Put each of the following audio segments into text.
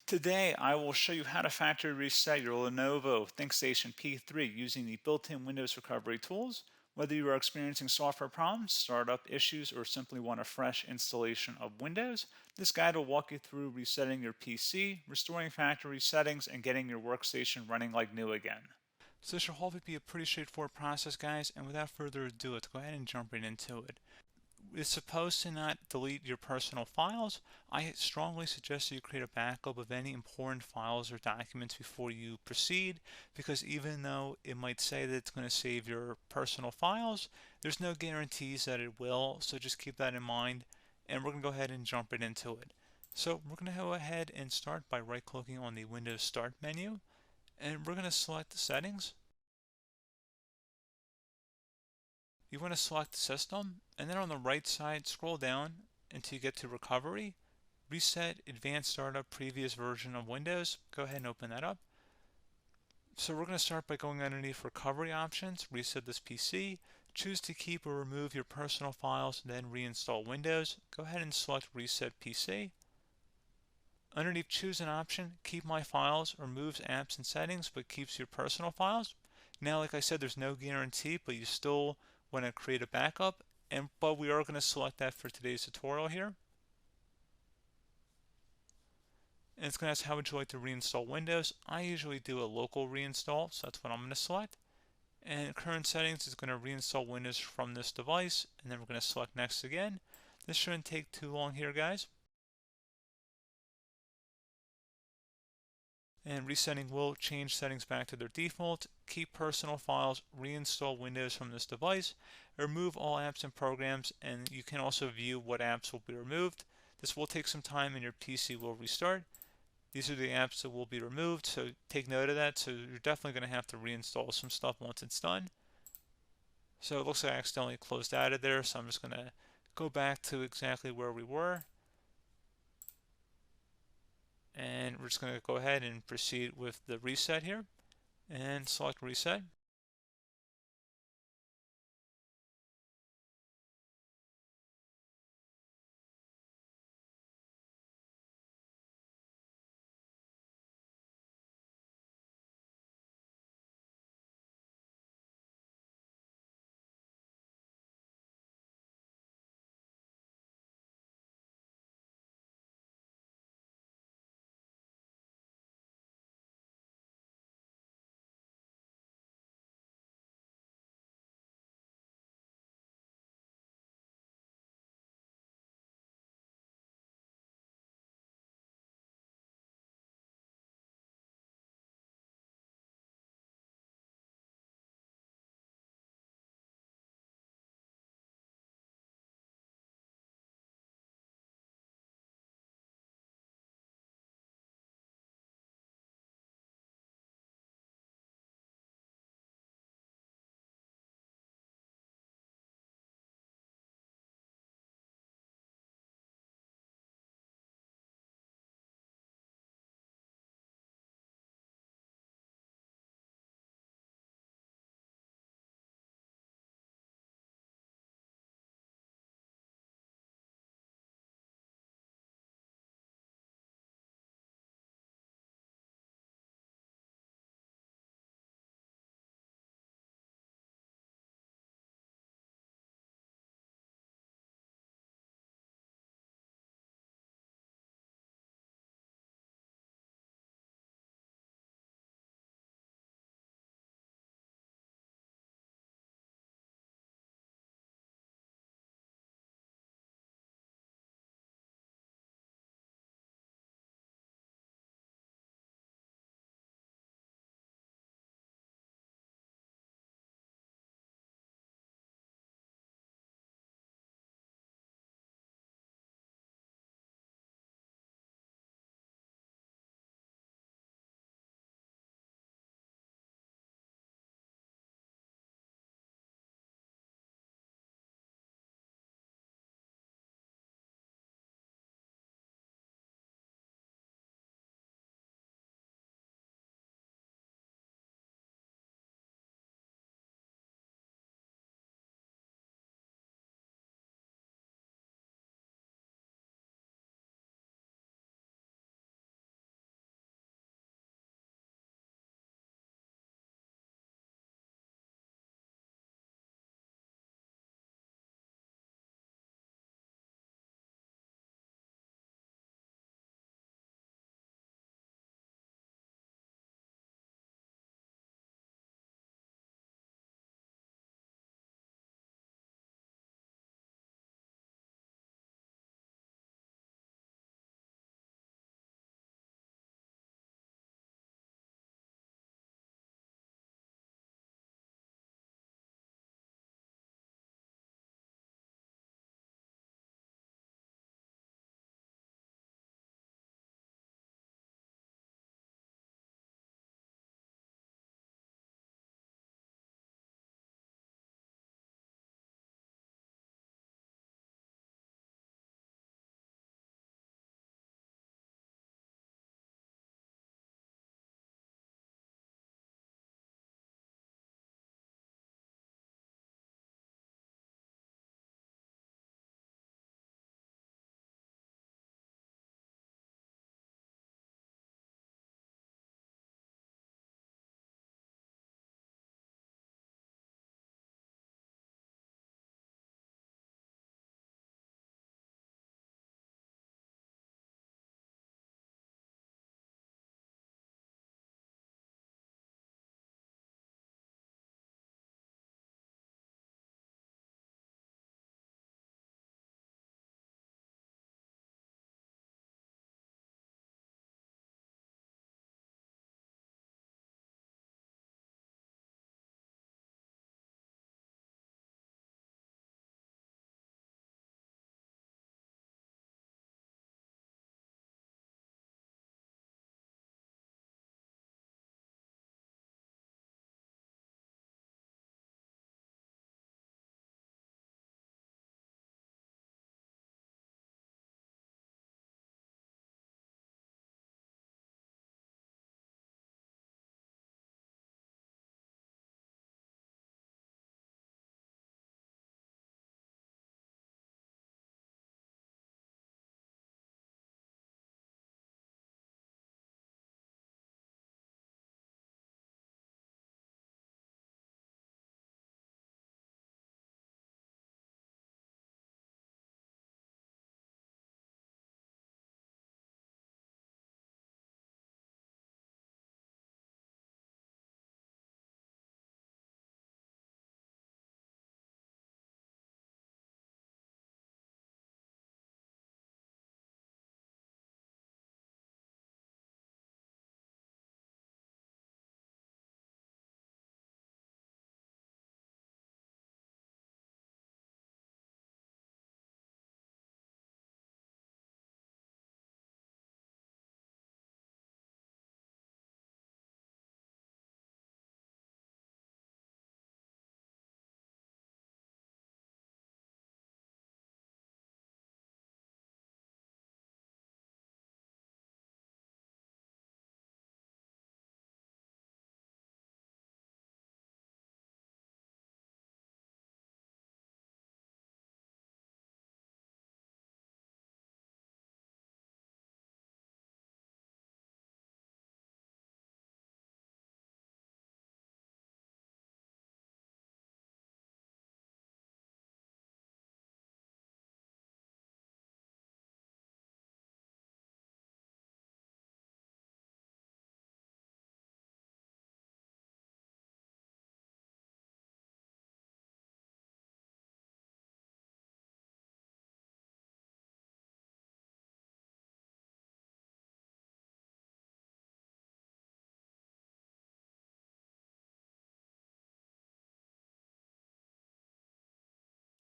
Today, I will show you how to factory reset your Lenovo ThinkStation P3 using the built-in Windows recovery tools. Whether you are experiencing software problems, startup issues, or simply want a fresh installation of Windows, this guide will walk you through resetting your PC, restoring factory settings, and getting your workstation running like new again. So this should hopefully be a pretty straightforward process, guys, and without further ado, let's go ahead and jump right into it. It's supposed to not delete your personal files. I strongly suggest that you create a backup of any important files or documents before you proceed, because even though it might say that it's going to save your personal files, there's no guarantees that it will, so just keep that in mind, and we're going to go ahead and jump right into it. So we're going to go ahead and start by right-clicking on the Windows Start menu, and we're going to select the settings. You want to select System, and then on the right side, scroll down until you get to Recovery. Reset Advanced Startup Previous Version of Windows. Go ahead and open that up. So we're going to start by going underneath Recovery Options, reset this PC. Choose to keep or remove your personal files, then reinstall Windows. Go ahead and select Reset PC. Underneath Choose an option, Keep My Files removes apps and settings but keeps your personal files. Now, like I said, there's no guarantee, but you still want to create a backup, but we are going to select that for today's tutorial here. And it's going to ask how would you like to reinstall Windows. I usually do a local reinstall, so that's what I'm going to select. And current settings is going to reinstall Windows from this device, and then we're going to select next again. This shouldn't take too long here, guys. And resetting will change settings back to their default, keep personal files, reinstall Windows from this device, remove all apps and programs, and you can also view what apps will be removed. This will take some time and your PC will restart. These are the apps that will be removed, so take note of that. So you're definitely going to have to reinstall some stuff once it's done. So it looks like I accidentally closed out of there, so I'm just going to go back to exactly where we were. And we're just going to go ahead and proceed with the reset here and select reset.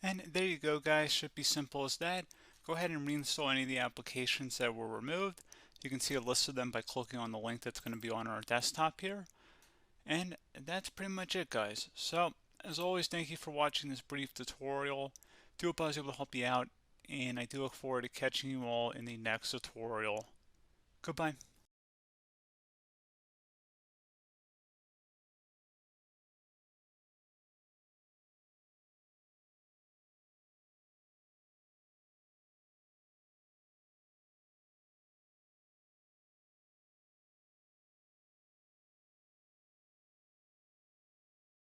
And there you go, guys. Should be simple as that. Go ahead and reinstall any of the applications that were removed. You can see a list of them by clicking on the link that's going to be on our desktop here. And that's pretty much it, guys. So, as always, thank you for watching this brief tutorial. Do hope I was able to help you out, and I do look forward to catching you all in the next tutorial. Goodbye.